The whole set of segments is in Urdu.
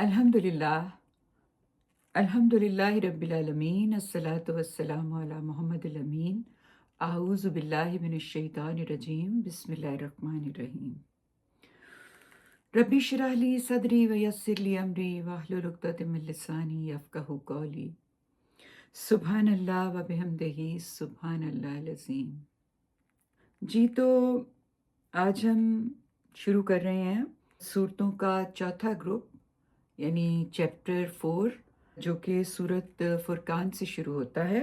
الحمدللہ الحمدللہ رب العالمین الصلاۃ والسلام علی محمد الامین اعوذ باللہ من الشیطان الرجیم بسم اللہ الرحمن الرحیم ربی اشرح لی صدری ویسر لی امری واحلل عقدۃ من لسانی یفقہوا قولی سبحان اللہ و بحمدہ سبحان اللہ العظیم۔ جی تو آج ہم شروع کر رہے ہیں صورتوں کا چوتھا گروپ، یعنی چیپٹر 4، جو کہ سورت فرقان سے شروع ہوتا ہے،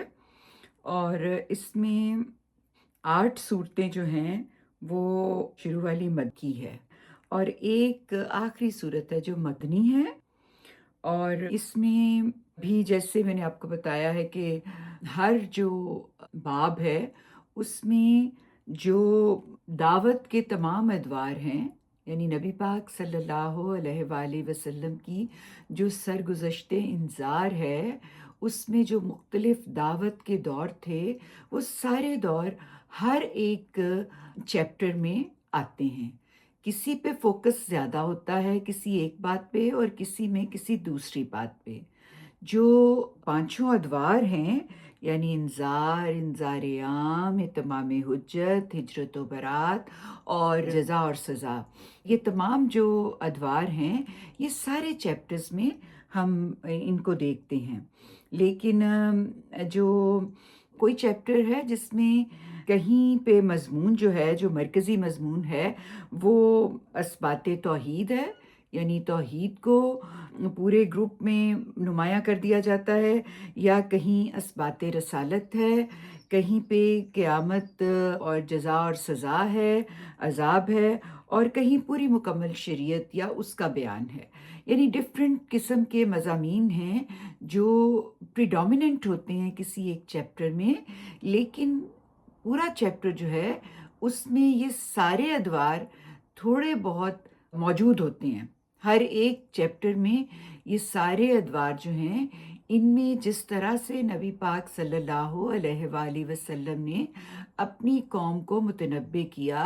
اور اس میں 8 صورتیں جو ہیں وہ شروع والی مکی ہے، اور ایک آخری صورت ہے جو مدنی ہے۔ اور اس میں بھی جیسے میں نے آپ کو بتایا ہے کہ ہر جو باب ہے اس میں جو دعوت کے تمام ادوار ہیں، یعنی نبی پاک صلی اللہ علیہ وآلہ وسلم کی جو سرگزشت انذار ہے، اس میں جو مختلف دعوت کے دور تھے، وہ سارے دور ہر ایک چیپٹر میں آتے ہیں۔ کسی پہ فوکس زیادہ ہوتا ہے، کسی ایک بات پہ، اور کسی میں کسی دوسری بات پہ۔ جو 5 ادوار ہیں، یعنی انذار عام، اتمام حجت، ہجرت و برات، اور جزا اور سزا، یہ تمام جو ادوار ہیں یہ سارے چیپٹرز میں ہم ان کو دیکھتے ہیں۔ لیکن جو کوئی چیپٹر ہے جس میں کہیں پہ مضمون جو ہے، جو مرکزی مضمون ہے، وہ اثبات توحید ہے، یعنی توحید کو پورے گروپ میں نمایاں کر دیا جاتا ہے، یا کہیں اثبات رسالت ہے، کہیں پہ قیامت اور جزا اور سزا ہے، عذاب ہے، اور کہیں پوری مکمل شریعت یا اس کا بیان ہے۔ یعنی ڈفرینٹ قسم کے مضامین ہیں جو پریڈومیننٹ ہوتے ہیں کسی ایک چیپٹر میں، لیکن پورا چیپٹر جو ہے اس میں یہ سارے ادوار تھوڑے بہت موجود ہوتے ہیں۔ ہر ایک چیپٹر میں یہ سارے ادوار جو ہیں، ان میں جس طرح سے نبی پاک صلی اللہ علیہ وآلہ وسلم نے اپنی قوم کو متنبع کیا،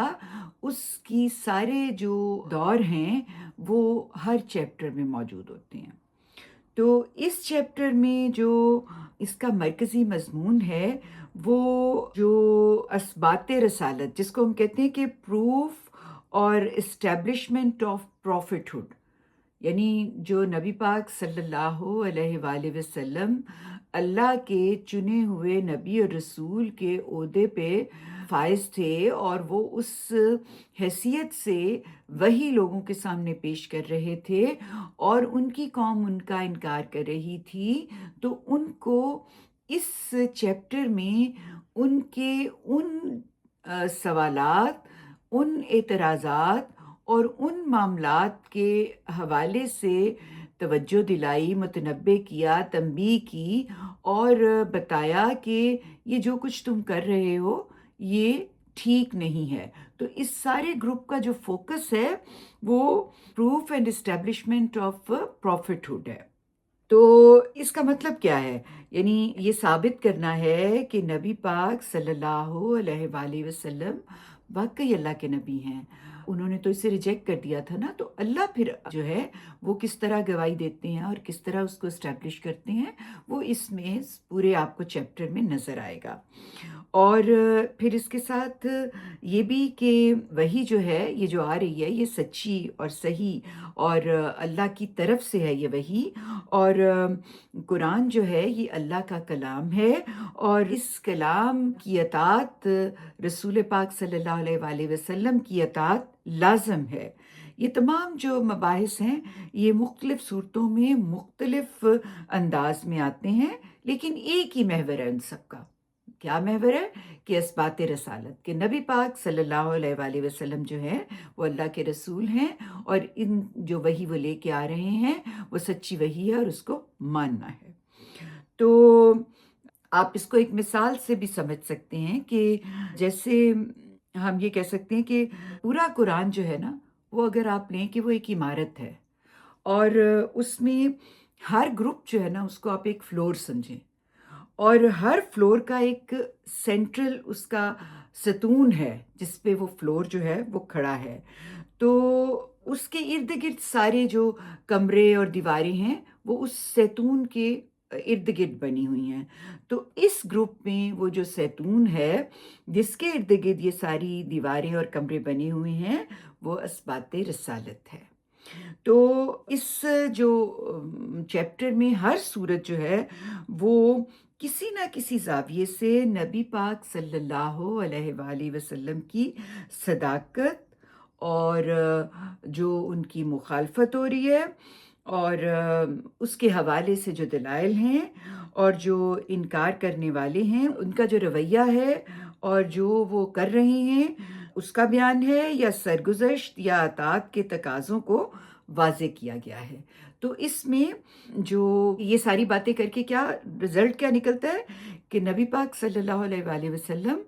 اس کی سارے جو دور ہیں وہ ہر چیپٹر میں موجود ہوتے ہیں۔ تو اس چیپٹر میں جو اس کا مرکزی مضمون ہے وہ جو اثبات رسالت، جس کو ہم کہتے ہیں کہ پروف اور اسٹیبلشمنٹ آف پروفٹ، یعنی جو نبی پاک صلی اللہ علیہ وآلہ وسلم اللہ کے چنے ہوئے نبی اور رسول کے عہدے پہ فائز تھے، اور وہ اس حیثیت سے وہی لوگوں کے سامنے پیش کر رہے تھے، اور ان کی قوم ان کا انکار کر رہی تھی، تو ان کو اس چیپٹر میں ان کے ان سوالات، ان اعتراضات اور ان معاملات کے حوالے سے توجہ دلائی، متنبع کیا، تنبیہ کی، اور بتایا کہ یہ جو کچھ تم کر رہے ہو یہ ٹھیک نہیں ہے۔ تو اس سارے گروپ کا جو فوکس ہے وہ proof and establishment of profit ہے۔ تو اس کا مطلب کیا ہے؟ یعنی یہ ثابت کرنا ہے کہ نبی پاک صلی اللہ علیہ وآلہ وسلم واقعی اللہ کے نبی ہیں۔ انہوں نے تو اسے ریجیکٹ کر دیا تھا نا، تو اللہ پھر جو ہے وہ کس طرح گواہی دیتے ہیں اور کس طرح اس کو اسٹیبلش کرتے ہیں، وہ اس میں پورے آپ کو چیپٹر میں نظر آئے گا۔ اور پھر اس کے ساتھ یہ بھی کہ وہی جو ہے، یہ جو آ رہی ہے یہ سچی اور صحیح اور اللہ کی طرف سے ہے یہ وحی، اور قرآن جو ہے یہ اللہ کا کلام ہے، اور اس کلام کی اطاعت رسول پاک صلی اللہ علیہ وآلہ وسلم کی اطاعت لازم ہے۔ یہ تمام جو مباحث ہیں یہ مختلف صورتوں میں مختلف انداز میں آتے ہیں، لیکن ایک ہی محور ہے ان سب کا۔ کیا محور ہے؟ کہ اثبات رسالت، کہ نبی پاک صلی اللہ علیہ وآلہ وسلم جو ہے وہ اللہ کے رسول ہیں، اور ان جو وحی وہ لے کے آ رہے ہیں وہ سچی وحی ہے اور اس کو ماننا ہے۔ تو آپ اس کو ایک مثال سے بھی سمجھ سکتے ہیں کہ جیسے ہم یہ کہہ سکتے ہیں کہ پورا قرآن جو ہے نا، وہ اگر آپ لیں کہ وہ ایک عمارت ہے، اور اس میں ہر گروپ جو ہے نا اس کو آپ ایک فلور سمجھیں، اور ہر فلور کا ایک سینٹرل اس کا ستون ہے جس پہ وہ فلور جو ہے وہ کھڑا ہے۔ تو اس کے ارد گرد سارے جو کمرے اور دیواریں ہیں وہ اس زیتون کے ارد گرد بنی ہوئی ہیں. تو اس گروپ میں وہ جو زیتون ہے جس کے ارد گرد یہ ساری دیواریں اور کمرے بنے ہوئے ہیں وہ اسبات رسالت ہے. تو اس جو چیپٹر میں ہر سورت جو ہے وہ کسی نہ کسی زاویے سے نبی پاک صلی اللہ علیہ وآلہ وسلم کی صداقت اور جو ان کی مخالفت ہو رہی ہے اور اس کے حوالے سے جو دلائل ہیں اور جو انکار کرنے والے ہیں ان کا جو رویہ ہے اور جو وہ کر رہے ہیں اس کا بیان ہے یا سرگزشت یا اطاعت کے تقاضوں کو واضح کیا گیا ہے. تو اس میں جو یہ ساری باتیں کر کے کیا رزلٹ کیا نکلتا ہے کہ نبی پاک صلی اللہ علیہ وآلہ وسلم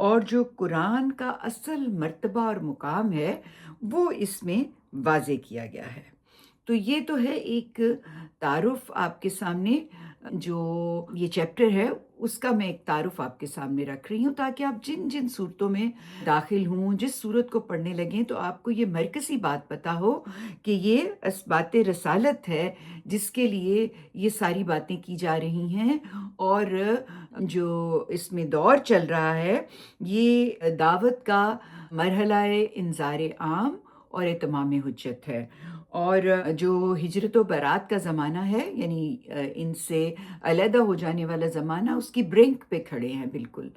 اور جو قرآن کا اصل مرتبہ اور مقام ہے وہ اس میں واضح کیا گیا ہے. تو یہ تو ہے ایک تعارف آپ کے سامنے، جو یہ چیپٹر ہے اس کا میں ایک تعارف آپ کے سامنے رکھ رہی ہوں تاکہ آپ جن جن صورتوں میں داخل ہوں، جس صورت کو پڑھنے لگیں تو آپ کو یہ مرکزی بات پتہ ہو کہ یہ اسبات رسالت ہے جس کے لیے یہ ساری باتیں کی جا رہی ہیں. اور جو اس میں دور چل رہا ہے یہ دعوت کا مرحلہ انذار عام اور اتمام حجت ہے. اور جو ہجرت و برات کا زمانہ ہے یعنی ان سے علیحدہ ہو جانے والا زمانہ اس کی برنک پہ کھڑے ہیں بالکل.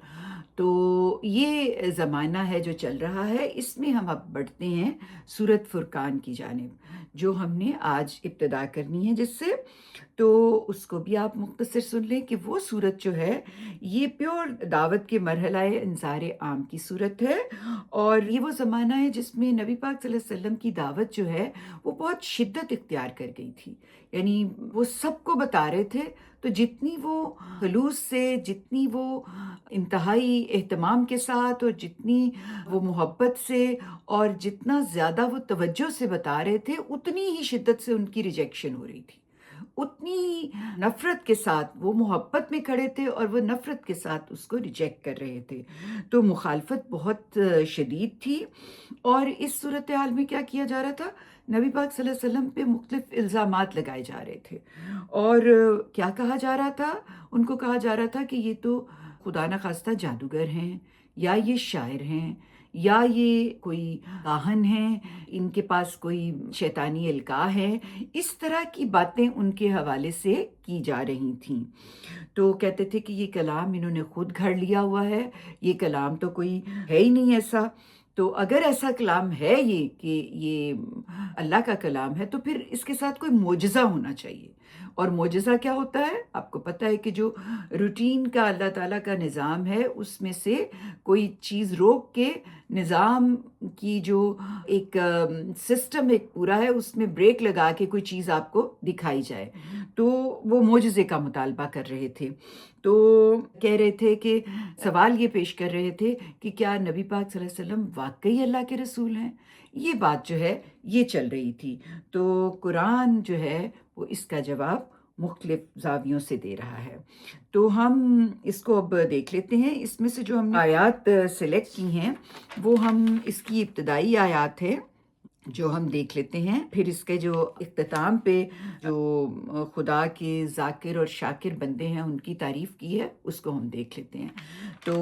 تو یہ زمانہ ہے جو چل رہا ہے. اس میں ہم اب بڑھتے ہیں سورت فرقان کی جانب جو ہم نے آج ابتدا کرنی ہے جس سے، تو اس کو بھی آپ مختصر سن لیں کہ وہ صورت جو ہے یہ پیور دعوت کے مرحلہ انذار عام کی صورت ہے. اور یہ وہ زمانہ ہے جس میں نبی پاک صلی اللہ علیہ وسلم کی دعوت جو ہے وہ بہت شدت اختیار کر گئی تھی. یعنی وہ سب کو بتا رہے تھے، تو جتنی وہ خلوص سے، جتنی وہ انتہائی اہتمام کے ساتھ اور جتنی وہ محبت سے اور جتنا زیادہ وہ توجہ سے بتا رہے تھے اتنی ہی شدت سے ان کی ریجیکشن ہو رہی تھی. اتنی ہی نفرت کے ساتھ وہ محبت میں کھڑے تھے اور وہ نفرت کے ساتھ اس کو ریجیکٹ کر رہے تھے. تو مخالفت بہت شدید تھی. اور اس صورتحال میں کیا کیا جا رہا تھا، نبی پاک صلی اللہ علیہ وسلم پہ مختلف الزامات لگائے جا رہے تھے. اور کیا کہا جا رہا تھا، ان کو کہا جا رہا تھا کہ یہ تو خدا نخواستہ جادوگر ہیں، یا یہ شاعر ہیں، یا یہ کوئی کاہن ہیں، ان کے پاس کوئی شیطانی القاع ہے. اس طرح کی باتیں ان کے حوالے سے کی جا رہی تھیں. تو کہتے تھے کہ یہ کلام انہوں نے خود گھڑ لیا ہوا ہے، یہ کلام تو کوئی ہے ہی نہیں ایسا. تو اگر ایسا کلام ہے یہ کہ یہ اللہ کا کلام ہے تو پھر اس کے ساتھ کوئی معجزہ ہونا چاہیے. اور معجزہ کیا ہوتا ہے آپ کو پتہ ہے کہ جو روٹین کا اللہ تعالیٰ کا نظام ہے اس میں سے کوئی چیز روک کے نظام کی جو ایک سسٹم ایک پورا ہے اس میں بریک لگا کے کوئی چیز آپ کو دکھائی جائے. تو وہ معجزے کا مطالبہ کر رہے تھے. تو کہہ رہے تھے کہ سوال یہ پیش کر رہے تھے کہ کیا نبی پاک صلی اللہ علیہ وسلم واقعی اللہ کے رسول ہیں. یہ بات جو ہے یہ چل رہی تھی. تو قرآن جو ہے وہ اس کا جواب مختلف زاویوں سے دے رہا ہے. تو ہم اس کو اب دیکھ لیتے ہیں. اس میں سے جو ہم نے آیات سلیکٹ کی ہیں وہ ہم اس کی ابتدائی آیات ہے جو ہم دیکھ لیتے ہیں. پھر اس کے جو اختتام پہ جو خدا کے ذاکر اور شاکر بندے ہیں ان کی تعریف کی ہے اس کو ہم دیکھ لیتے ہیں. تو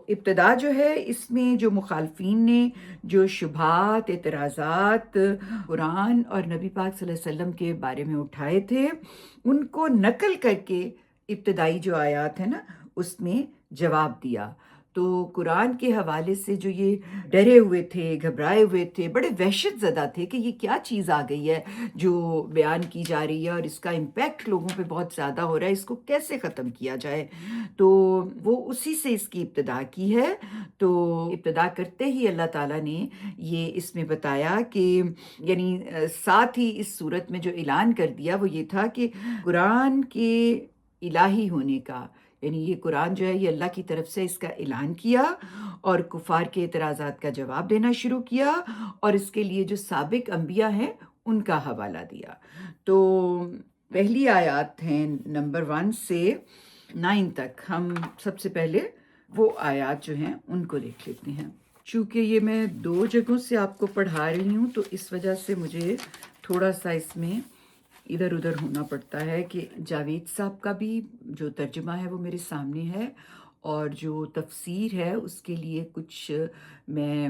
ابتدا جو ہے اس میں جو مخالفین نے جو شبہات، اعتراضات قرآن اور نبی پاک صلی اللہ علیہ وسلم کے بارے میں اٹھائے تھے ان کو نقل کر کے ابتدائی جو آیات ہے نا اس میں جواب دیا. تو قرآن کے حوالے سے جو یہ ڈرے ہوئے تھے، گھبرائے ہوئے تھے، بڑے وحشت زدہ تھے کہ یہ کیا چیز آ گئی ہے جو بیان کی جا رہی ہے اور اس کا امپیکٹ لوگوں پہ بہت زیادہ ہو رہا ہے، اس کو کیسے ختم کیا جائے. تو وہ اسی سے اس کی ابتدا کی ہے. تو ابتدا کرتے ہی اللہ تعالیٰ نے یہ اس میں بتایا کہ یعنی ساتھ ہی اس صورت میں جو اعلان کر دیا وہ یہ تھا کہ قرآن کے الہی ہونے کا، یعنی یہ قرآن جو ہے یہ اللہ کی طرف سے اس کا اعلان کیا اور کفار کے اعتراضات کا جواب دینا شروع کیا اور اس کے لیے جو سابق انبیاء ہیں ان کا حوالہ دیا. تو پہلی آیات ہیں نمبر 1 سے 9 تک. ہم سب سے پہلے وہ آیات جو ہیں ان کو دیکھ لیتے ہیں. چونکہ یہ میں 2 جگہوں سے آپ کو پڑھا رہی ہوں تو اس وجہ سے مجھے تھوڑا سا اس میں ادھر ادھر ہونا پڑتا ہے کہ جاوید صاحب کا بھی جو ترجمہ ہے وہ میرے سامنے ہے، اور جو تفسیر ہے اس کے لیے کچھ میں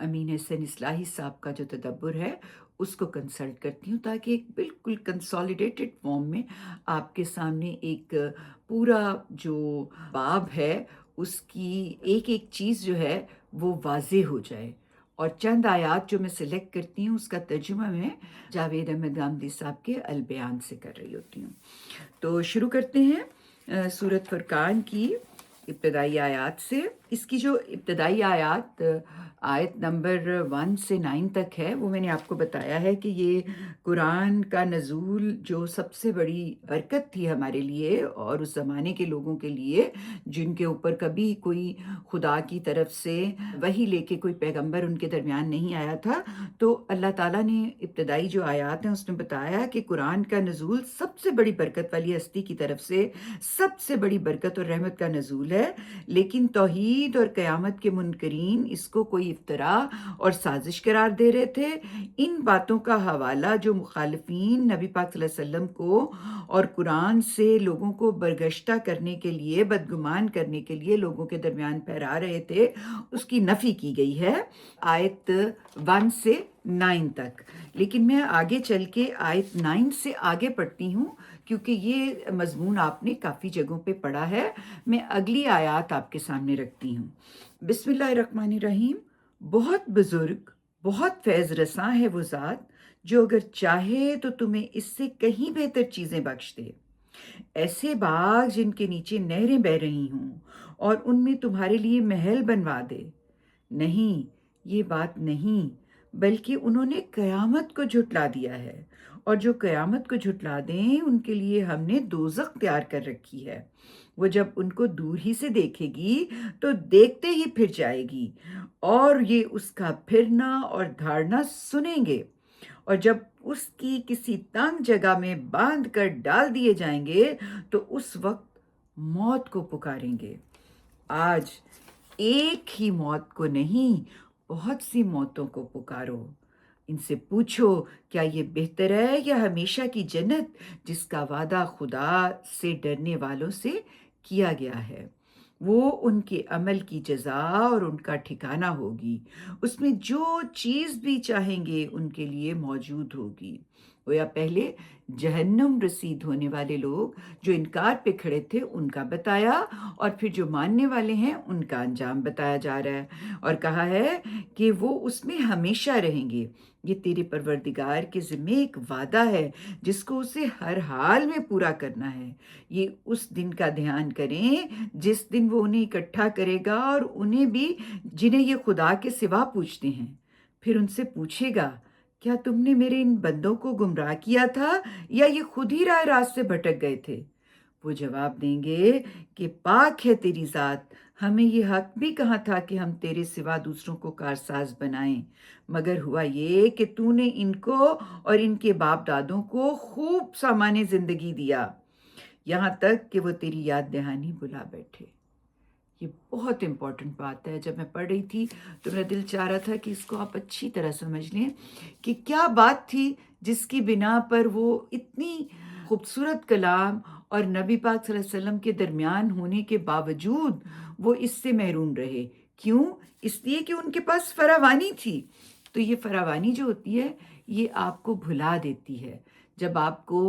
امین حسین اصلاحی صاحب کا جو تدبر ہے اس کو کنسلٹ کرتی ہوں، تاکہ ایک بالکل کنسالیڈیٹڈ فارم میں آپ کے سامنے ایک پورا جو باب ہے اس کی ایک ایک چیز جو ہے وہ واضح ہو جائے۔ اور چند آیات جو میں سلیکٹ کرتی ہوں اس کا ترجمہ میں جاوید احمد غامدی صاحب کے البیان سے کر رہی ہوتی ہوں۔ تو شروع کرتے ہیں سورۃ فرقان کی ابتدائی آیات سے۔ اس کی جو ابتدائی آیات آیت نمبر 1 سے 9 تک ہے، وہ میں نے آپ کو بتایا ہے کہ یہ قرآن کا نزول جو سب سے بڑی برکت تھی ہمارے لیے اور اس زمانے کے لوگوں کے لیے جن کے اوپر کبھی کوئی خدا کی طرف سے وحی لے کے کوئی پیغمبر ان کے درمیان نہیں آیا تھا، تو اللہ تعالیٰ نے ابتدائی جو آیات ہیں اس نے بتایا کہ قرآن کا نزول سب سے بڑی برکت والی ہستی کی طرف سے سب سے بڑی برکت اور رحمت کا نزول ہے، لیکن توحید اور قیامت کے منکرین اس کو کوئی افطرا اور سازش قرار دے رہے تھے۔ ان باتوں کا حوالہ جو مخالفین نبی پاک صلی اللہ علیہ وسلم کو اور قرآن سے لوگوں کو برگشتہ کرنے کے لیے، بدگمان کرنے کے لیے لوگوں کے درمیان پھیلا رہے تھے، اس کی نفی کی گئی ہے آیت 1 سے 9 تک۔ لیکن میں آگے چل کے آیت 9 سے آگے پڑھتی ہوں کیونکہ یہ مضمون آپ نے کافی جگہوں پہ پڑھا ہے۔ میں اگلی آیات آپ کے سامنے رکھتی ہوں۔ بسم اللہ الرحمن الرحیم۔ بہت بزرگ، بہت فیض رساں ہے وہ ذات جو اگر چاہے تو تمہیں اس سے کہیں بہتر چیزیں بخش دے، ایسے باغ جن کے نیچے نہریں بہ رہی ہوں اور ان میں تمہارے لیے محل بنوا دے۔ نہیں، یہ بات نہیں، بلکہ انہوں نے قیامت کو جھٹلا دیا ہے، اور جو قیامت کو جھٹلا دیں ان کے لیے ہم نے دوزخ تیار کر رکھی ہے۔ وہ جب ان کو دور ہی سے دیکھے گی تو دیکھتے ہی پھر جائے گی، اور یہ اس کا پھرنا اور دھاڑنا سنیں گے، اور جب اس کی کسی تنگ جگہ میں باندھ کر ڈال دیے جائیں گے تو اس وقت موت کو پکاریں گے۔ آج ایک ہی موت کو نہیں، بہت سی موتوں کو پکارو۔ ان سے پوچھو کیا یہ بہتر ہے یا ہمیشہ کی جنت جس کا وعدہ خدا سے ڈرنے والوں سے کیا گیا ہے؟ وہ ان کے عمل کی جزا اور ان کا ٹھکانہ ہوگی، اس میں جو چیز بھی چاہیں گے ان کے لیے موجود ہوگی۔ گویا پہلے جہنم رسید ہونے والے لوگ جو انکار پہ کھڑے تھے ان کا بتایا، اور پھر جو ماننے والے ہیں ان کا انجام بتایا جا رہا ہے، اور کہا ہے کہ وہ اس میں ہمیشہ رہیں گے۔ یہ تیرے پروردگار کے ذمے ایک وعدہ ہے جس کو اسے ہر حال میں پورا کرنا ہے۔ یہ اس دن کا دھیان کریں جس دن وہ انہیں اکٹھا کرے گا، اور انہیں بھی جنہیں یہ خدا کے سوا پوچھتے ہیں۔ پھر ان سے پوچھے گا کیا تم نے میرے ان بندوں کو گمراہ کیا تھا یا یہ خود ہی راہ راست سے بھٹک گئے تھے؟ وہ جواب دیں گے کہ پاک ہے تیری ذات، ہمیں یہ حق بھی کہاں تھا کہ ہم تیرے سوا دوسروں کو کارساز بنائیں، مگر ہوا یہ کہ تو نے ان کو اور ان کے باپ دادوں کو خوب سامان زندگی دیا، یہاں تک کہ وہ تیری یاد دہانی بلا بیٹھے۔ یہ بہت امپورٹنٹ بات ہے، جب میں پڑھ رہی تھی تو میرا دل چاہ رہا تھا کہ اس کو آپ اچھی طرح سمجھ لیں کہ کیا بات تھی جس کی بنا پر وہ اتنی خوبصورت کلام اور نبی پاک صلی اللہ علیہ وسلم کے درمیان ہونے کے باوجود وہ اس سے محروم رہے۔ کیوں؟ اس لیے کہ ان کے پاس فراوانی تھی۔ تو یہ فراوانی جو ہوتی ہے یہ آپ کو بھلا دیتی ہے۔ جب آپ کو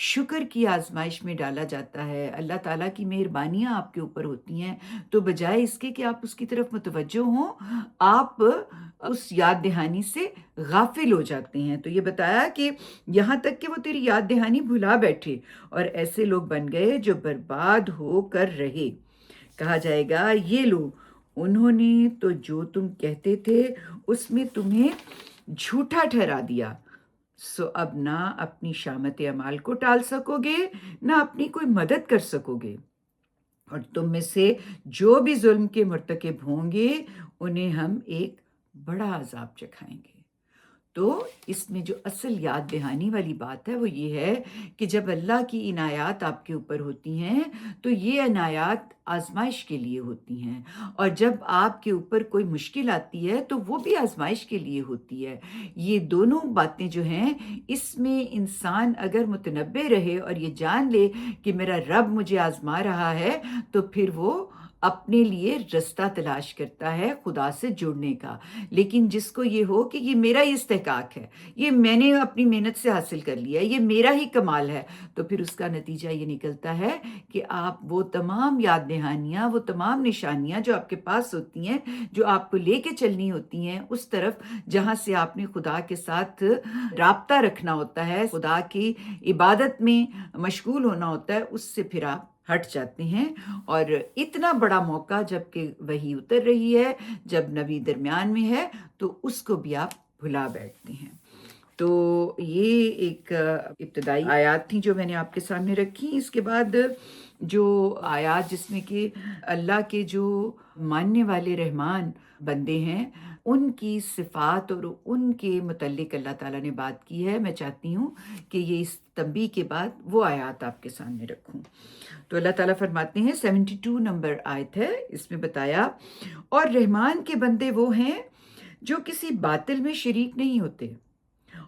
شکر کی آزمائش میں ڈالا جاتا ہے، اللہ تعالیٰ کی مہربانیاں آپ کے اوپر ہوتی ہیں، تو بجائے اس کے کہ آپ اس کی طرف متوجہ ہوں، آپ اس یاد دہانی سے غافل ہو جاتے ہیں۔ تو یہ بتایا کہ یہاں تک کہ وہ تیری یاد دہانی بھلا بیٹھے اور ایسے لوگ بن گئے جو برباد ہو کر رہے۔ کہا جائے گا یہ لو، انہوں نے تو جو تم کہتے تھے اس میں تمہیں جھوٹا ٹھہرا دیا، سو اب نہ اپنی شامت اعمال کو ٹال سکو گے نہ اپنی کوئی مدد کر سکو گے، اور تم میں سے جو بھی ظلم کے مرتکب ہوں گے انہیں ہم ایک بڑا عذاب چکھائیں گے۔ تو اس میں جو اصل یاد دہانی والی بات ہے وہ یہ ہے کہ جب اللہ کی عنایات آپ کے اوپر ہوتی ہیں تو یہ عنایات آزمائش کے لیے ہوتی ہیں، اور جب آپ کے اوپر کوئی مشکل آتی ہے تو وہ بھی آزمائش کے لیے ہوتی ہے۔ یہ دونوں باتیں جو ہیں، اس میں انسان اگر متنبع رہے اور یہ جان لے کہ میرا رب مجھے آزما رہا ہے، تو پھر وہ اپنے لیے رستہ تلاش کرتا ہے خدا سے جڑنے کا۔ لیکن جس کو یہ ہو کہ یہ میرا ہی استحقاق ہے، یہ میں نے اپنی محنت سے حاصل کر لیا، یہ میرا ہی کمال ہے، تو پھر اس کا نتیجہ یہ نکلتا ہے کہ آپ وہ تمام یاد دہانیاں، وہ تمام نشانیاں جو آپ کے پاس ہوتی ہیں، جو آپ کو لے کے چلنی ہوتی ہیں اس طرف جہاں سے آپ نے خدا کے ساتھ رابطہ رکھنا ہوتا ہے، خدا کی عبادت میں مشغول ہونا ہوتا ہے، اس سے پھر آپ ہٹ جاتے ہیں۔ اور اتنا بڑا موقع جب کہ وحی اتر رہی ہے، جب نبی درمیان میں ہے، تو اس کو بھی آپ بھلا بیٹھتے ہیں۔ تو یہ ایک ابتدائی آیات تھیں جو میں نے آپ کے سامنے رکھی۔ اس کے بعد جو آیات جس میں کہ اللہ کے جو ماننے والے رحمان بندے ہیں ان کی صفات اور ان کے متعلق اللہ تعالیٰ نے بات کی ہے، میں چاہتی ہوں کہ یہ اس تنبیہ کے بعد وہ آیات آپ کے سامنے رکھوں۔ تو اللہ تعالیٰ فرماتے ہیں، 72 نمبر آیت ہے، اس میں بتایا، اور رحمان کے بندے وہ ہیں جو کسی باطل میں شریک نہیں ہوتے،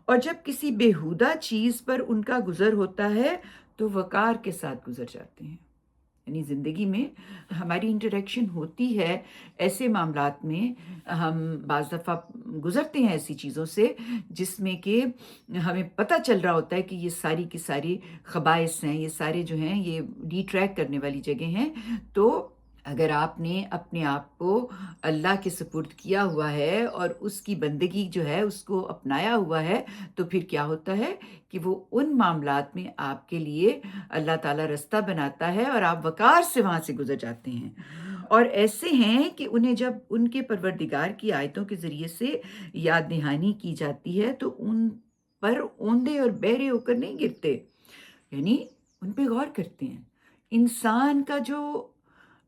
اور جب کسی بیہودہ چیز پر ان کا گزر ہوتا ہے تو وقار کے ساتھ گزر جاتے ہیں۔ یعنی زندگی میں ہماری انٹریکشن ہوتی ہے ایسے معاملات میں، ہم بعض دفعہ گزرتے ہیں ایسی چیزوں سے جس میں کہ ہمیں پتہ چل رہا ہوتا ہے کہ یہ ساری کی ساری خبائث ہیں، یہ سارے جو ہیں یہ ڈی ٹریک کرنے والی جگہ ہیں۔ تو اگر آپ نے اپنے آپ کو اللہ کے سپرد کیا ہوا ہے اور اس کی بندگی جو ہے اس کو اپنایا ہوا ہے، تو پھر کیا ہوتا ہے کہ وہ ان معاملات میں آپ کے لیے اللہ تعالیٰ رستہ بناتا ہے اور آپ وقار سے وہاں سے گزر جاتے ہیں۔ اور ایسے ہیں کہ انہیں جب ان کے پروردگار کی آیتوں کے ذریعے سے یاد دہانی کی جاتی ہے تو ان پر اوندے اور بہرے ہو کر نہیں گرتے، یعنی ان پہ غور کرتے ہیں۔ انسان کا جو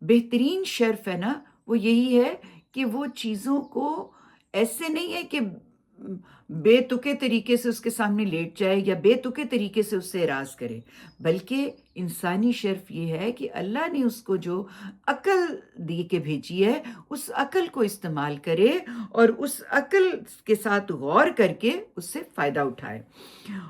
بہترین شرف ہے نا، وہ یہی ہے کہ وہ چیزوں کو ایسے نہیں ہے کہ بے تکے طریقے سے اس کے سامنے لیٹ جائے یا بے تکے طریقے سے اس سے اعراض کرے، بلکہ انسانی شرف یہ ہے کہ اللہ نے اس کو جو عقل دی کے بھیجی ہے اس عقل کو استعمال کرے اور اس عقل کے ساتھ غور کر کے اس سے فائدہ اٹھائے۔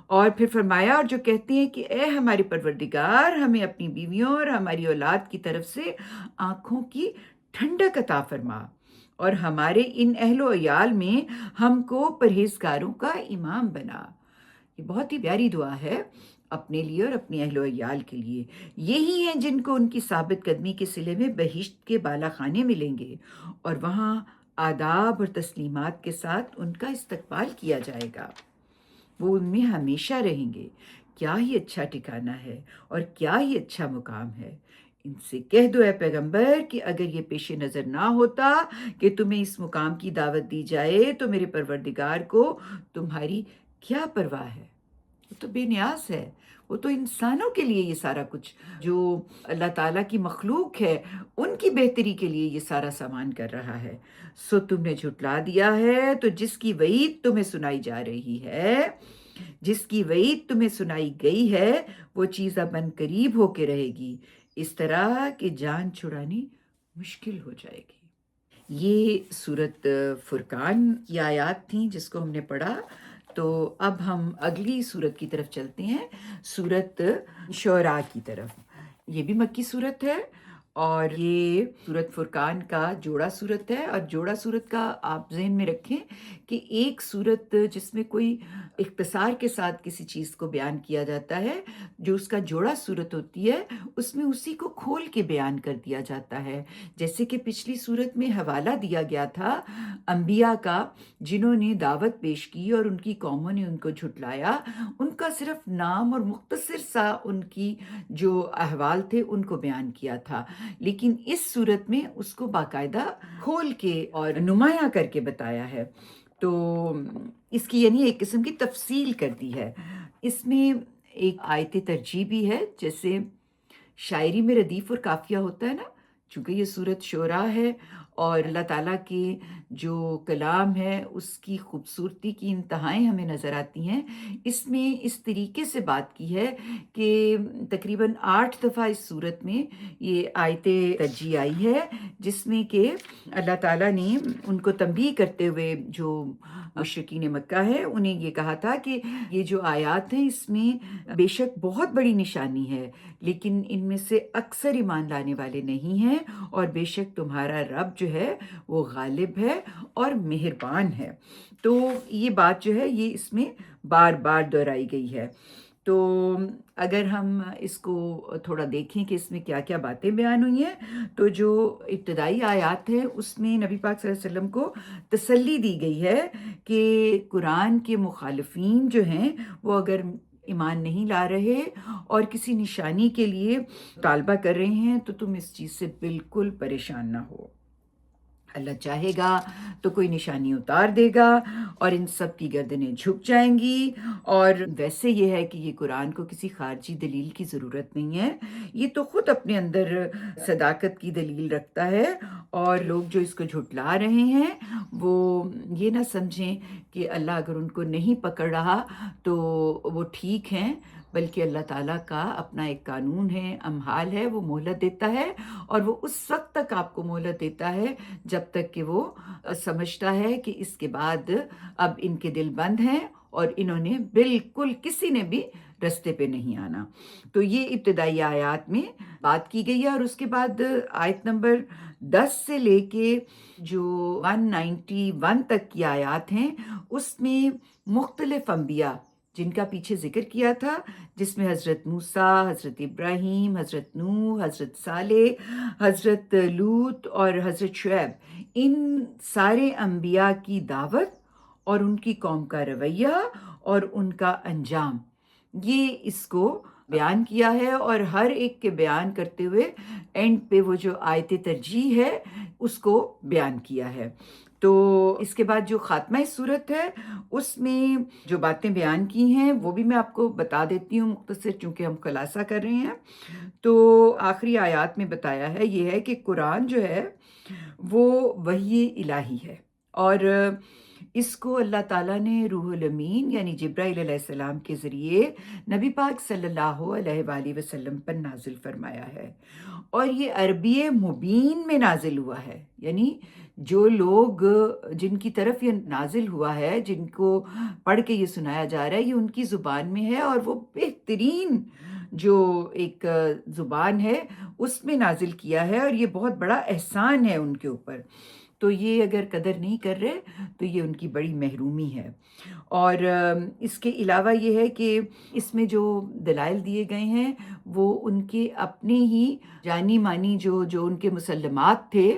اور پھر فرمایا، اور جو کہتے ہیں کہ اے ہمارے پروردگار، ہمیں اپنی بیویوں اور ہماری اولاد کی طرف سے آنکھوں کی ٹھنڈک عطا فرما، اور ہمارے ان اہل و عیال میں ہم کو پرہیزگاروں کا امام بنا۔ یہ بہت ہی پیاری دعا ہے اپنے لیے اور اپنے اہل و عیال کے لیے۔ یہی ہیں جن کو ان کی ثابت قدمی کے صلے میں بہشت کے بالا خانے ملیں گے، اور وہاں آداب اور تسلیمات کے ساتھ ان کا استقبال کیا جائے گا۔ وہ ان میں ہمیشہ رہیں گے۔ کیا ہی اچھا ٹھکانہ ہے اور کیا ہی اچھا مقام ہے۔ ان سے کہہ دو اے پیغمبر کہ اگر یہ پیش نظر نہ ہوتا کہ تمہیں اس مقام کی دعوت دی جائے تو میرے پروردگار کو تمہاری کیا پرواہ ہے۔ وہ تو بے نیاز ہے، وہ تو انسانوں کے لیے یہ سارا کچھ جو اللہ تعالیٰ کی مخلوق ہے ان کی بہتری کے لیے یہ سارا سامان کر رہا ہے۔ سو تم نے جھٹلا دیا ہے تو جس کی وعید تمہیں سنائی جا رہی ہے، جس کی وعید تمہیں سنائی گئی ہے، وہ چیز اب ان قریب ہو کے رہے گی، اس طرح کہ جان چھڑانی مشکل ہو جائے گی۔ یہ سورت فرقان کی آیات تھیں جس کو ہم نے پڑھا۔ تو اب ہم اگلی سورت کی طرف چلتے ہیں، سورت شعراء کی طرف۔ یہ بھی مکی سورت ہے اور یہ سورت فرقان کا جوڑا سورت ہے۔ اور جوڑا سورت کا آپ ذہن میں رکھیں کہ ایک سورت جس میں کوئی اختصار کے ساتھ کسی چیز کو بیان کیا جاتا ہے، جو اس کا جوڑا سورت ہوتی ہے اس میں اسی کو کھول کے بیان کر دیا جاتا ہے۔ جیسے کہ پچھلی سورت میں حوالہ دیا گیا تھا انبیاء کا جنہوں نے دعوت پیش کی اور ان کی قوموں نے ان کو جھٹلایا، ان کا صرف نام اور مختصر سا ان کی جو احوال تھے ان کو بیان کیا تھا، لیکن اس صورت میں اس کو باقاعدہ کھول کے اور نمایاں کر کے بتایا ہے۔ تو اس کی یعنی ایک قسم کی تفصیل کر دی ہے۔ اس میں ایک آیت ترجیح بھی ہے، جیسے شاعری میں ردیف اور قافیہ ہوتا ہے نا، چونکہ یہ سورت شعراء ہے اور اللہ تعالیٰ کے جو کلام ہے اس کی خوبصورتی کی انتہائیں ہمیں نظر آتی ہیں۔ اس میں اس طریقے سے بات کی ہے کہ تقریباً 8 دفعہ اس صورت میں یہ آیت ترجیح آئی ہے، جس میں کہ اللہ تعالیٰ نے ان کو تنبیہ کرتے ہوئے جو مشرکین مکہ ہے انہیں یہ کہا تھا کہ یہ جو آیات ہیں اس میں بے شک بہت بڑی نشانی ہے، لیکن ان میں سے اکثر ایمان لانے والے نہیں ہیں، اور بے شک تمہارا رب جو ہے وہ غالب ہے اور مہربان ہے۔ تو یہ بات جو ہے یہ اس میں بار بار دہرائی گئی ہے۔ تو اگر ہم اس کو تھوڑا دیکھیں کہ اس میں کیا کیا باتیں بیان ہوئی ہیں، تو جو ابتدائی آیات ہیں اس میں نبی پاک صلی اللہ علیہ وسلم کو تسلی دی گئی ہے کہ قرآن کے مخالفین جو ہیں وہ اگر ایمان نہیں لا رہے اور کسی نشانی کے لیے طالبہ کر رہے ہیں تو تم اس چیز سے بالکل پریشان نہ ہو۔ اللہ چاہے گا تو کوئی نشانی اتار دے گا اور ان سب کی گردنیں جھک جائیں گی، اور ویسے یہ ہے کہ یہ قرآن کو کسی خارجی دلیل کی ضرورت نہیں ہے، یہ تو خود اپنے اندر صداقت کی دلیل رکھتا ہے، اور لوگ جو اس کو جھٹلا رہے ہیں وہ یہ نہ سمجھیں کہ اللہ اگر ان کو نہیں پکڑ رہا تو وہ ٹھیک ہیں، بلکہ اللہ تعالیٰ کا اپنا ایک قانون ہے، امہال ہے، وہ مہلت دیتا ہے، اور وہ اس وقت تک آپ کو مہلت دیتا ہے جب تک کہ وہ سمجھتا ہے کہ اس کے بعد اب ان کے دل بند ہیں اور انہوں نے بالکل کسی نے بھی رستے پہ نہیں آنا۔ تو یہ ابتدائی آیات میں بات کی گئی ہے، اور اس کے بعد آیت نمبر 10 سے لے کے جو 191 تک کی آیات ہیں اس میں مختلف انبیاء جن کا پیچھے ذکر کیا تھا، جس میں حضرت موسیٰ، حضرت ابراہیم، حضرت نوح، حضرت صالح، حضرت لوط اور حضرت شعیب، ان سارے انبیاء کی دعوت اور ان کی قوم کا رویہ اور ان کا انجام، یہ اس کو بیان کیا ہے، اور ہر ایک کے بیان کرتے ہوئے اینڈ پہ وہ جو آیت ترجیح ہے اس کو بیان کیا ہے۔ تو اس کے بعد جو خاتمہ صورت ہے اس میں جو باتیں بیان کی ہیں وہ بھی میں آپ کو بتا دیتی ہوں مختصر، چونکہ ہم خلاصہ کر رہے ہیں۔ تو آخری آیات میں بتایا ہے یہ ہے کہ قرآن جو ہے وہ وحی الہی ہے، اور اس کو اللہ تعالیٰ نے روح الامین یعنی جبرائیل علیہ السلام کے ذریعے نبی پاک صلی اللہ علیہ وآلہ وسلم پر نازل فرمایا ہے، اور یہ عربی مبین میں نازل ہوا ہے، یعنی جو لوگ جن کی طرف یہ نازل ہوا ہے، جن کو پڑھ کے یہ سنایا جا رہا ہے، یہ ان کی زبان میں ہے، اور وہ بہترین جو ایک زبان ہے اس میں نازل کیا ہے، اور یہ بہت بڑا احسان ہے ان کے اوپر۔ تو یہ اگر قدر نہیں کر رہے تو یہ ان کی بڑی محرومی ہے۔ اور اس کے علاوہ یہ ہے کہ اس میں جو دلائل دیے گئے ہیں وہ ان کے اپنے ہی جانی مانی جو ان کے مسلمات تھے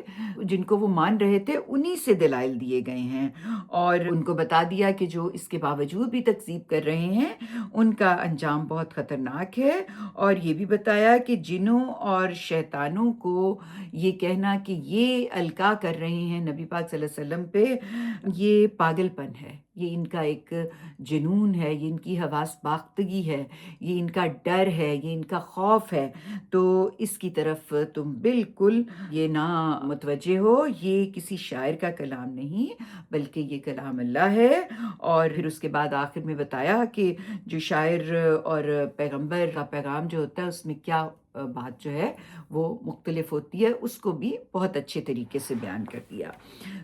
جن کو وہ مان رہے تھے، انہی سے دلائل دیے گئے ہیں، اور ان کو بتا دیا کہ جو اس کے باوجود بھی تکذیب کر رہے ہیں ان کا انجام بہت خطرناک ہے، اور یہ بھی بتایا کہ جنوں اور شیطانوں کو یہ کہنا کہ یہ القاء کر رہے ہیں نبی پاک صلی اللہ علیہ وسلم پہ، یہ پاگل پن ہے، یہ ان کا ایک جنون ہے، یہ ان کی حواس باختگی ہے، یہ ان کا ڈر ہے، یہ ان کا خوف ہے۔ تو اس کی طرف تم بالکل یہ نہ متوجہ ہو، یہ کسی شاعر کا کلام نہیں بلکہ یہ کلام اللہ ہے۔ اور پھر اس کے بعد آخر میں بتایا کہ جو شاعر اور پیغمبر کا پیغام جو ہوتا ہے اس میں کیا بات جو ہے وہ مختلف ہوتی ہے، اس کو بھی بہت اچھے طریقے سے بیان کر دیا۔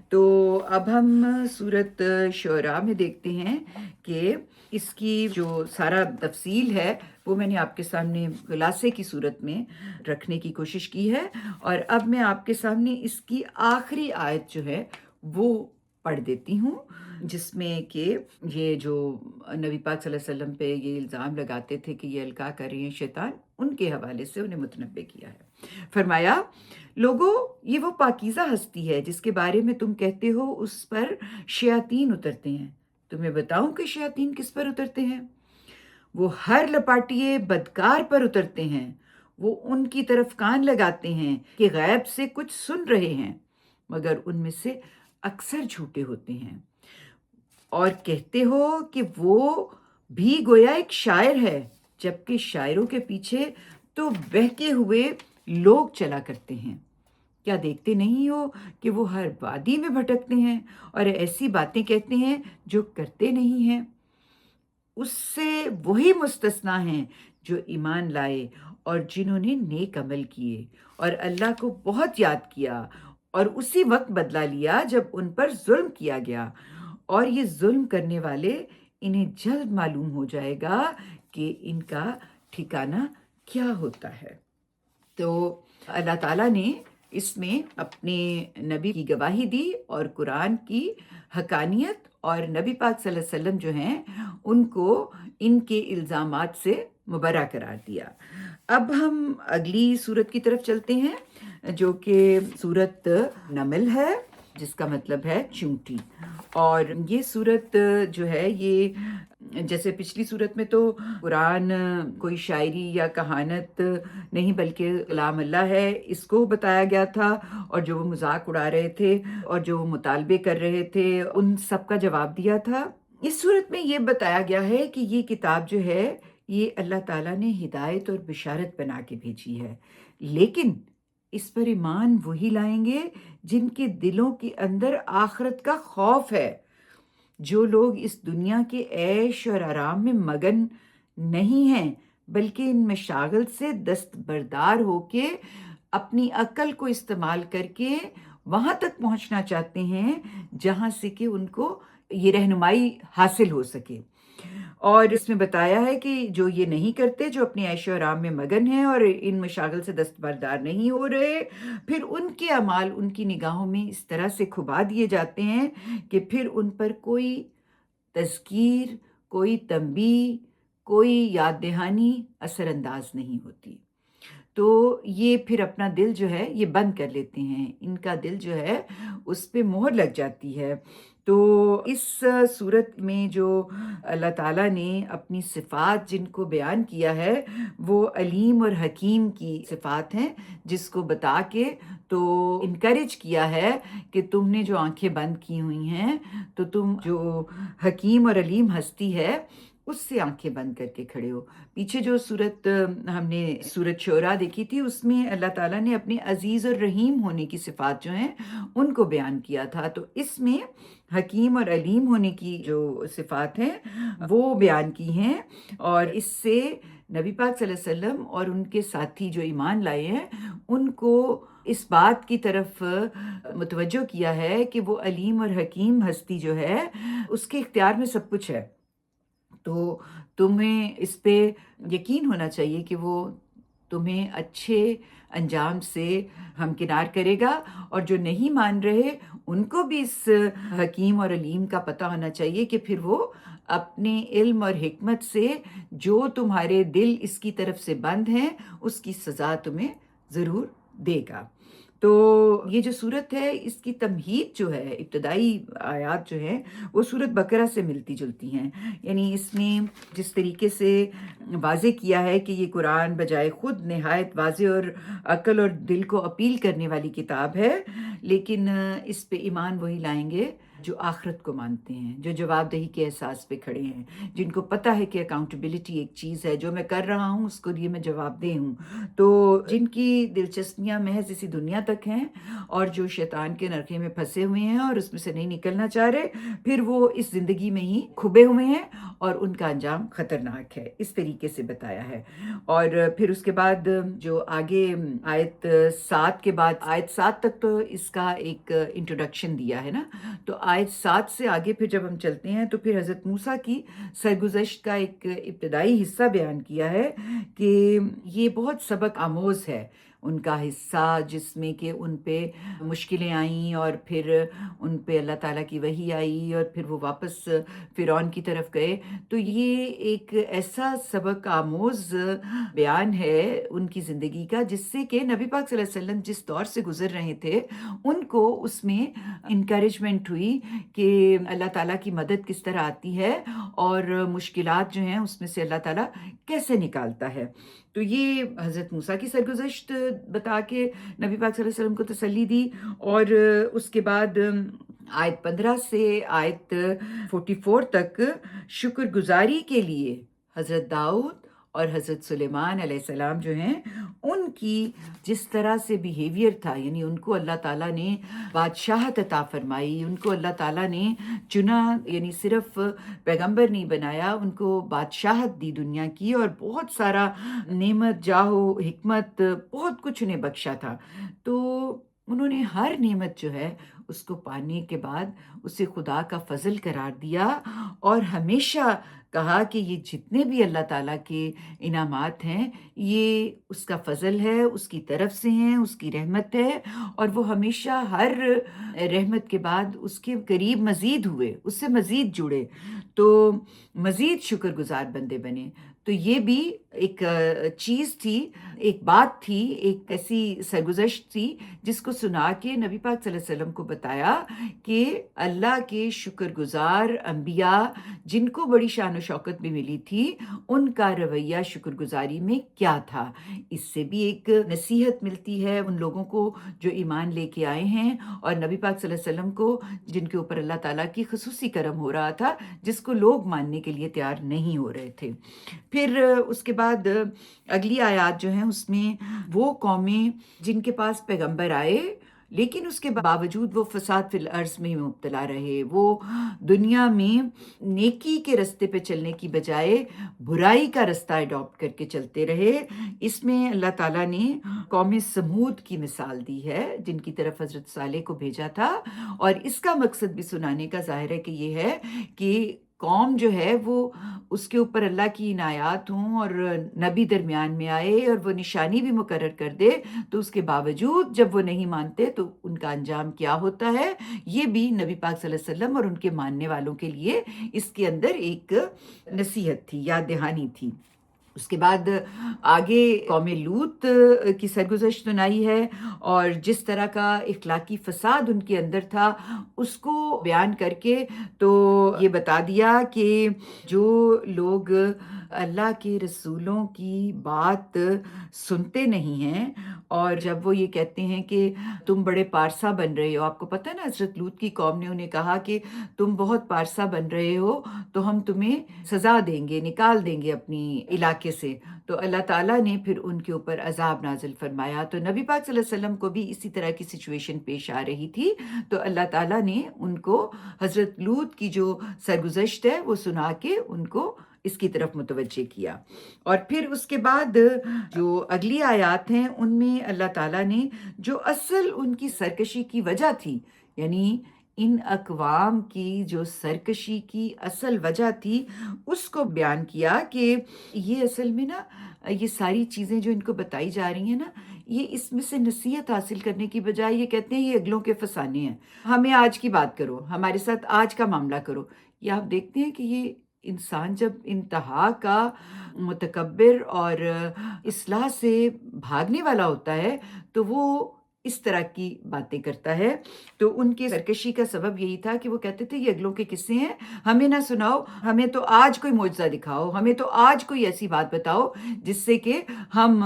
تو اب ہم سورت شعراء میں دیکھتے ہیں کہ اس کی جو سارا تفصیل ہے وہ میں نے آپ کے سامنے خلاصے کی صورت میں رکھنے کی کوشش کی ہے، اور اب میں آپ کے سامنے اس کی آخری آیت جو ہے وہ پڑھ دیتی ہوں، جس میں کہ یہ جو نبی پاک صلی اللہ علیہ وسلم پہ یہ الزام لگاتے تھے کہ یہ القاء کر رہے ہیں شیطان، ان کے حوالے سے انہیں متنبہ کیا ہے۔ فرمایا، لوگو یہ وہ پاکیزہ ہستی ہے جس کے بارے میں تم کہتے ہو اس پر شیاطین اترتے ہیں۔ تمہیں بتاؤں کہ شیاطین کس پر اترتے ہیں؟ وہ ہر لپاٹیے بدکار پر اترتے ہیں، وہ ان کی طرف کان لگاتے ہیں کہ غیب سے کچھ سن رہے ہیں، مگر ان میں سے اکثر جھوٹے ہوتے ہیں، اور کہتے ہو کہ وہ بھی گویا ایک شاعر ہے، جبکہ شاعروں کے پیچھے تو بہکے ہوئے لوگ چلا کرتے ہیں۔ کیا دیکھتے نہیں ہو کہ وہ ہر وادی میں بھٹکتے ہیں اور ایسی باتیں کہتے ہیں جو کرتے نہیں ہیں؟ اس سے وہی مستثنا ہیں جو ایمان لائے اور جنہوں نے نیک عمل کیے اور اللہ کو بہت یاد کیا اور اسی وقت بدلہ لیا جب ان پر ظلم کیا گیا، اور یہ ظلم کرنے والے انہیں جلد معلوم ہو جائے گا کہ ان کا ٹھکانہ کیا ہوتا ہے۔ تو اللہ تعالیٰ نے اس میں اپنے نبی کی گواہی دی اور قرآن کی حقانیت اور نبی پاک صلی اللہ علیہ وسلم جو ہیں ان کو ان کے الزامات سے مبرہ قرار دیا۔ اب ہم اگلی صورت کی طرف چلتے ہیں جو کہ صورت نمل ہے، جس کا مطلب ہے چونٹی۔ اور یہ صورت جو ہے یہ جیسے پچھلی صورت میں تو قرآن کوئی شاعری یا کہانت نہیں بلکہ کلام اللہ ہے، اس کو بتایا گیا تھا، اور جو وہ مذاق اڑا رہے تھے اور جو وہ مطالبے کر رہے تھے ان سب کا جواب دیا تھا۔ اس صورت میں یہ بتایا گیا ہے کہ یہ کتاب جو ہے یہ اللہ تعالیٰ نے ہدایت اور بشارت بنا کے بھیجی ہے، لیکن اس پر ایمان وہی لائیں گے جن کے دلوں کے اندر آخرت کا خوف ہے۔ جو لوگ اس دنیا کے عیش اور آرام میں مگن نہیں ہیں بلکہ ان مشاغل سے دستبردار ہو کے اپنی عقل کو استعمال کر کے وہاں تک پہنچنا چاہتے ہیں جہاں سے کہ ان کو یہ رہنمائی حاصل ہو سکے۔ اور اس میں بتایا ہے کہ جو یہ نہیں کرتے، جو اپنی عیش و آرام میں مگن ہیں اور ان مشاغل سے دستبردار نہیں ہو رہے، پھر ان کے اعمال ان کی نگاہوں میں اس طرح سے کھبا دیے جاتے ہیں کہ پھر ان پر کوئی تذکیر، کوئی تنبیہ، کوئی یاد دہانی اثر انداز نہیں ہوتی۔ تو یہ پھر اپنا دل جو ہے یہ بند کر لیتے ہیں، ان کا دل جو ہے اس پہ مہر لگ جاتی ہے۔ تو اس صورت میں جو اللہ تعالیٰ نے اپنی صفات جن کو بیان کیا ہے وہ علیم اور حکیم کی صفات ہیں، جس کو بتا کے تو انکریج کیا ہے کہ تم نے جو آنکھیں بند کی ہوئی ہیں تو تم جو حکیم اور علیم ہستی ہے اس سے آنکھیں بند کر کے کھڑے ہو۔ پیچھے جو صورت ہم نے صورت شعراء دیکھی تھی اس میں اللہ تعالیٰ نے اپنے عزیز اور رحیم ہونے کی صفات جو ہیں ان کو بیان کیا تھا، تو اس میں حکیم اور علیم ہونے کی جو صفات ہیں وہ بیان کی ہیں، اور اس سے نبی پاک صلی اللہ علیہ وسلم اور ان کے ساتھی جو ایمان لائے ہیں ان کو اس بات کی طرف متوجہ کیا ہے کہ وہ علیم اور حکیم ہستی جو ہے اس کے اختیار میں سب کچھ ہے۔ تو تمہیں اس پہ یقین ہونا چاہیے کہ وہ تمہیں اچھے انجام سے ہمکنار کرے گا، اور جو نہیں مان رہے ان کو بھی اس حکیم اور علیم کا پتہ ہونا چاہیے کہ پھر وہ اپنے علم اور حکمت سے جو تمہارے دل اس کی طرف سے بند ہیں اس کی سزا تمہیں ضرور دے گا۔ تو یہ جو صورت ہے اس کی تمہید جو ہے، ابتدائی آیات جو ہیں وہ صورت بقرہ سے ملتی جلتی ہیں، یعنی اس نے جس طریقے سے واضح کیا ہے کہ یہ قرآن بجائے خود نہایت واضح اور عقل اور دل کو اپیل کرنے والی کتاب ہے، لیکن اس پہ ایمان وہی لائیں گے جو آخرت کو مانتے ہیں، جو جواب دہی کے احساس پہ کھڑے ہیں، جن کو پتہ ہے کہ اکاؤنٹیبلٹی ایک چیز ہے، جو میں کر رہا ہوں اس کو لیے میں جواب دہ ہوں۔ تو جن کی دلچسپیاں محض اسی دنیا تک ہیں اور جو شیطان کے نرخے میں پھنسے ہوئے ہیں اور اس میں سے نہیں نکلنا چاہ رہے، پھر وہ اس زندگی میں ہی کھبے ہوئے ہیں اور ان کا انجام خطرناک ہے، اس طریقے سے بتایا ہے۔ اور پھر اس کے بعد جو آگے آیت 7 کے بعد آیت 7 تک تو اس کا ایک انٹروڈکشن دیا ہے نا، تو آیت 7 سے آگے پھر جب ہم چلتے ہیں تو پھر حضرت موسیٰ کی سرگزشت کا ایک ابتدائی حصہ بیان کیا ہے کہ یہ بہت سبق آموز ہے ان کا حصہ، جس میں کہ ان پہ مشکلیں آئیں اور پھر ان پہ اللہ تعالیٰ کی وحی آئی اور پھر وہ واپس فرعون کی طرف گئے۔ تو یہ ایک ایسا سبق آموز بیان ہے ان کی زندگی کا، جس سے کہ نبی پاک صلی اللہ علیہ وسلم جس دور سے گزر رہے تھے ان کو اس میں انکریجمنٹ ہوئی کہ اللہ تعالیٰ کی مدد کس طرح آتی ہے اور مشکلات جو ہیں اس میں سے اللہ تعالیٰ کیسے نکالتا ہے۔ تو یہ حضرت موسیٰ کی سرگزشت بتا کے نبی پاک صلی اللہ علیہ وسلم کو تسلی دی، اور اس کے بعد آیت 15 سے آیت 44 تک شکر گزاری کے لیے حضرت داؤد اور حضرت سلیمان علیہ السلام جو ہیں ان کی جس طرح سے بیہیویئر تھا، یعنی ان کو اللہ تعالیٰ نے بادشاہت عطا فرمائی، ان کو اللہ تعالیٰ نے چنا، یعنی صرف پیغمبر نہیں بنایا، ان کو بادشاہت دی دنیا کی، اور بہت سارا نعمت، جاہو، حکمت، بہت کچھ انہیں بخشا تھا۔ تو انہوں نے ہر نعمت جو ہے اس کو پانے کے بعد اسے خدا کا فضل قرار دیا، اور ہمیشہ کہا کہ یہ جتنے بھی اللہ تعالیٰ کے انعامات ہیں یہ اس کا فضل ہے، اس کی طرف سے ہیں، اس کی رحمت ہے، اور وہ ہمیشہ ہر رحمت کے بعد اس کے قریب مزید ہوئے، اس سے مزید جڑے، تو مزید شکر گزار بندے بنے۔ تو یہ بھی ایک چیز تھی، ایک بات تھی، ایک ایسی سرگزشت تھی جس کو سنا کے نبی پاک صلی اللہ علیہ وسلم کو بتایا کہ اللہ کے شکر گزار انبیاء جن کو بڑی شان و شوکت بھی ملی تھی، ان کا رویہ شکر گزاری میں کیا تھا۔ اس سے بھی ایک نصیحت ملتی ہے ان لوگوں کو جو ایمان لے کے آئے ہیں، اور نبی پاک صلی اللہ علیہ وسلم کو جن کے اوپر اللہ تعالیٰ کی خصوصی کرم ہو رہا تھا، جس کو لوگ ماننے کے لیے تیار نہیں ہو رہے تھے۔ پھر اس کے بعد اگلی آیات جو ہیں اس میں وہ قومیں جن کے پاس پیغمبر آئے لیکن اس کے باوجود وہ فساد فی الارض میں ہی مبتلا رہے، وہ دنیا میں نیکی کے رستے پہ چلنے کی بجائے برائی کا رستہ اڈاپٹ کر کے چلتے رہے۔ اس میں اللہ تعالیٰ نے قوم سمود کی مثال دی ہے جن کی طرف حضرت صالح کو بھیجا تھا، اور اس کا مقصد بھی سنانے کا ظاہر ہے کہ یہ ہے کہ قوم جو ہے وہ اس کے اوپر اللہ کی عنایات ہوں اور نبی درمیان میں آئے اور وہ نشانی بھی مقرر کر دے، تو اس کے باوجود جب وہ نہیں مانتے تو ان کا انجام کیا ہوتا ہے، یہ بھی نبی پاک صلی اللہ علیہ وسلم اور ان کے ماننے والوں کے لیے اس کے اندر ایک نصیحت تھی، یاد دہانی تھی۔ اس کے بعد آگے قوم لوط کی سرگزشت سنائی ہے، اور جس طرح کا اخلاقی فساد ان کے اندر تھا اس کو بیان کر کے تو یہ بتا دیا کہ جو لوگ اللہ کے رسولوں کی بات سنتے نہیں ہیں، اور جب وہ یہ کہتے ہیں کہ تم بڑے پارسا بن رہے ہو، آپ کو پتہ ہے نا حضرت لوط کی قوم نے انہیں کہا کہ تم بہت پارسا بن رہے ہو تو ہم تمہیں سزا دیں گے، نکال دیں گے اپنی علاقے سے، تو اللہ تعالیٰ نے پھر ان کے اوپر عذاب نازل فرمایا۔ تو نبی پاک صلی اللہ علیہ وسلم کو بھی اسی طرح کی سچویشن پیش آ رہی تھی، تو اللہ تعالیٰ نے ان کو حضرت لوط کی جو سرگزشت ہے وہ سنا کے ان کو اس کی طرف متوجہ کیا۔ اور پھر اس کے بعد جو اگلی آیات ہیں ان میں اللہ تعالیٰ نے جو اصل ان کی سرکشی کی وجہ تھی، یعنی ان اقوام کی جو سرکشی کی اصل وجہ تھی اس کو بیان کیا کہ یہ اصل میں نا یہ ساری چیزیں جو ان کو بتائی جا رہی ہیں نا، یہ اس میں سے نصیحت حاصل کرنے کی بجائے یہ کہتے ہیں یہ اگلوں کے فسانے ہیں، ہمیں آج کی بات کرو، ہمارے ساتھ آج کا معاملہ کرو۔ یہ آپ دیکھتے ہیں کہ یہ انسان جب انتہا کا متکبر اور اصلاح سے بھاگنے والا ہوتا ہے تو وہ اس طرح کی باتیں کرتا ہے۔ تو ان کے سرکشی کا سبب یہی تھا کہ وہ کہتے تھے یہ اگلوں کے قصے ہیں، ہمیں نہ سناؤ، ہمیں تو آج کوئی معجزہ دکھاؤ، ہمیں تو آج کوئی ایسی بات بتاؤ جس سے کہ ہم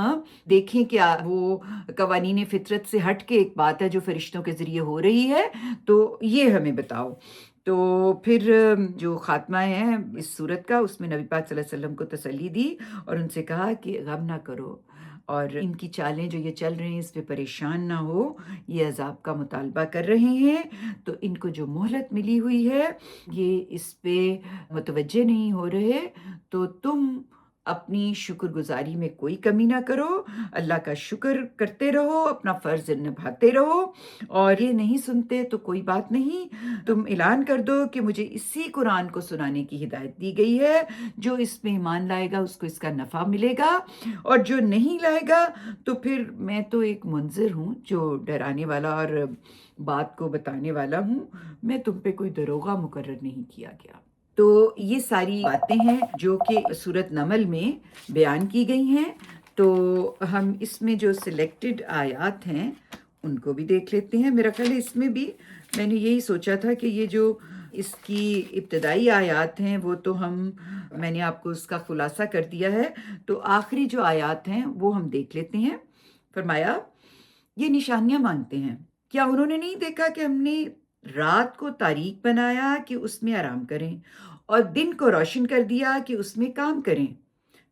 دیکھیں کہ وہ قوانین فطرت سے ہٹ کے ایک بات ہے جو فرشتوں کے ذریعے ہو رہی ہے، تو یہ ہمیں بتاؤ۔ تو پھر جو خاتمہ ہے اس صورت کا اس میں نبی پاک صلی اللہ علیہ وسلم کو تسلی دی اور ان سے کہا کہ غم نہ کرو، اور ان کی چالیں جو یہ چل رہے ہیں اس پہ پریشان نہ ہو، یہ عذاب کا مطالبہ کر رہے ہیں، تو ان کو جو مہلت ملی ہوئی ہے یہ اس پہ متوجہ نہیں ہو رہے، تو تم اپنی شکر گزاری میں کوئی کمی نہ کرو، اللہ کا شکر کرتے رہو، اپنا فرض نبھاتے رہو، اور یہ نہیں سنتے تو کوئی بات نہیں، تم اعلان کر دو کہ مجھے اسی قرآن کو سنانے کی ہدایت دی گئی ہے، جو اس میں ایمان لائے گا اس کو اس کا نفع ملے گا، اور جو نہیں لائے گا تو پھر میں تو ایک منذر ہوں جو ڈرانے والا اور بات کو بتانے والا ہوں، میں تم پہ کوئی دروغہ مقرر نہیں کیا گیا۔ تو یہ ساری باتیں ہیں جو کہ سورۃ نمل میں بیان کی گئی ہیں، تو ہم اس میں جو سلیکٹڈ آیات ہیں ان کو بھی دیکھ لیتے ہیں۔ میرا خیال ہے اس میں بھی میں نے یہی سوچا تھا کہ یہ جو اس کی ابتدائی آیات ہیں وہ تو میں نے آپ کو اس کا خلاصہ کر دیا ہے، تو آخری جو آیات ہیں وہ ہم دیکھ لیتے ہیں۔ فرمایا یہ نشانیاں مانگتے ہیں، کیا انہوں نے نہیں دیکھا کہ ہم نے رات کو تاریک بنایا کہ اس میں آرام کریں، اور دن کو روشن کر دیا کہ اس میں کام کریں۔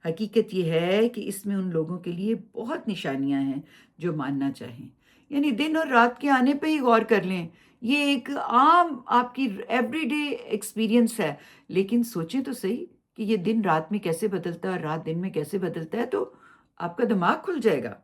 حقیقت یہ ہے کہ اس میں ان لوگوں کے لیے بہت نشانیاں ہیں جو ماننا چاہیں. یعنی دن اور رات کے آنے پہ ہی غور کر لیں. یہ ایک عام آپ کی ایوری ڈے ایکسپیرینس ہے، لیکن سوچیں تو صحیح کہ یہ دن رات میں کیسے بدلتا ہے اور رات دن میں کیسے بدلتا ہے، تو آپ کا دماغ کھل جائے گا.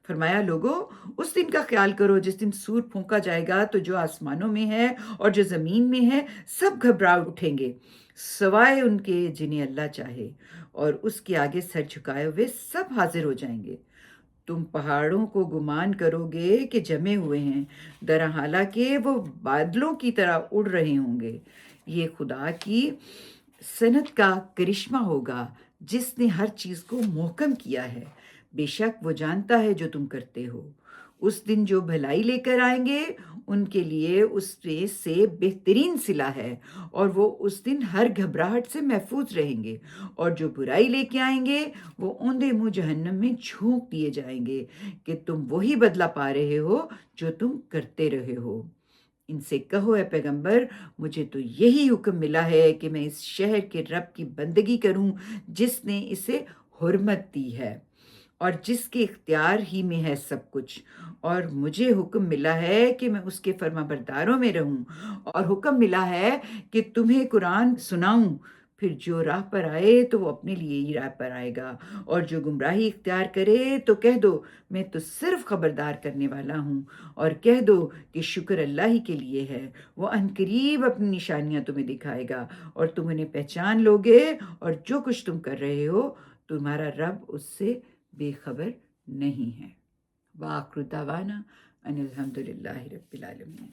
فرمایا لوگوں، اس دن کا خیال کرو جس دن سور پھونکا جائے گا تو جو آسمانوں میں ہے اور جو زمین میں ہے سب گھبرا اٹھیں گے، سوائے ان کے جنہیں اللہ چاہے، اور اس کے آگے سر جھکائے ہوئے سب حاضر ہو جائیں گے. تم پہاڑوں کو گمان کرو گے کہ جمے ہوئے ہیں، در حالانکہ وہ بادلوں کی طرح اڑ رہے ہوں گے. یہ خدا کی صنعت کا کرشمہ ہوگا جس نے ہر چیز کو محکم کیا ہے. بے شک وہ جانتا ہے جو تم کرتے ہو. اس دن جو بھلائی لے کر آئیں گے ان کے لیے اس میں سے بہترین صلہ ہے، اور وہ اس دن ہر گھبراہٹ سے محفوظ رہیں گے. اور جو برائی لے کے آئیں گے وہ اوندے منہ جہنم میں جھونک دیے جائیں گے کہ تم وہی بدلہ پا رہے ہو جو تم کرتے رہے ہو. ان سے کہو اے پیغمبر، مجھے تو یہی حکم ملا ہے کہ میں اس شہر کے رب کی بندگی کروں جس نے اسے حرمت دی ہے اور جس کے اختیار ہی میں ہے سب کچھ، اور مجھے حکم ملا ہے کہ میں اس کے فرما برداروں میں رہوں، اور حکم ملا ہے کہ تمہیں قرآن سناؤں. پھر جو راہ پر آئے تو وہ اپنے لیے ہی راہ پر آئے گا، اور جو گمراہی اختیار کرے تو کہہ دو میں تو صرف خبردار کرنے والا ہوں. اور کہہ دو کہ شکر اللہ ہی کے لیے ہے، وہ عنقریب اپنی نشانیاں تمہیں دکھائے گا اور تم انہیں پہچان لوگے، اور جو کچھ تم کر رہے ہو تمہارا رب اس سے بے خبر نہیں ہے. وآخر دعوانا ان الحمد للہ رب العالمین.